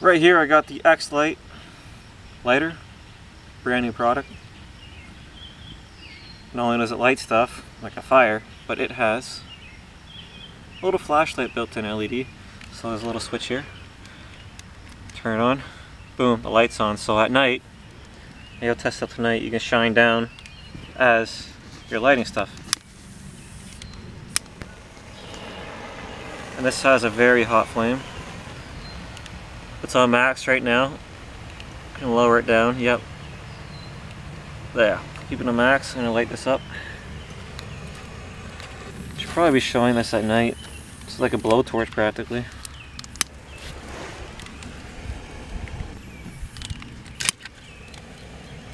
Right here I got the X-Lite lighter, brand new product. Not only does it light stuff like a fire, but it has a little flashlight built-in LED. So there's a little switch here. Turn it on, boom, the light's on. So at night, you'll test it tonight, you can shine down as you're lighting stuff. And this has a very hot flame. It's on max right now. I can lower it down, yep. There, keep it on max. I'm gonna light this up. Should probably be showing this at night. It's like a blowtorch practically.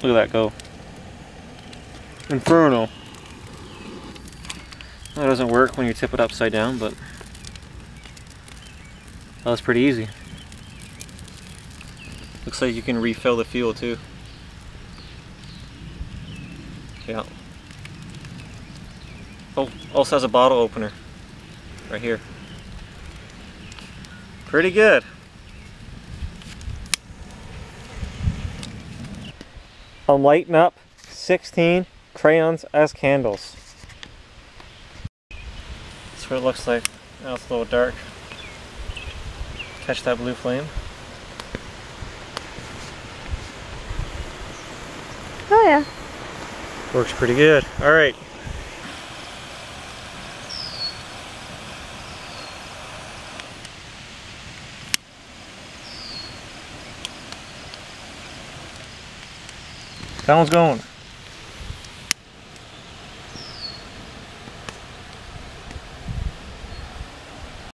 Look at that go. Inferno. That doesn't work when you tip it upside down, but that was pretty easy. Looks like you can refill the fuel too. Yeah. Oh, also has a bottle opener right here. Pretty good. I'm lighting up 16 crayons as candles. That's what it looks like. Now it's a little dark. Catch that blue flame. Oh yeah. Works pretty good. Alright. That one's going.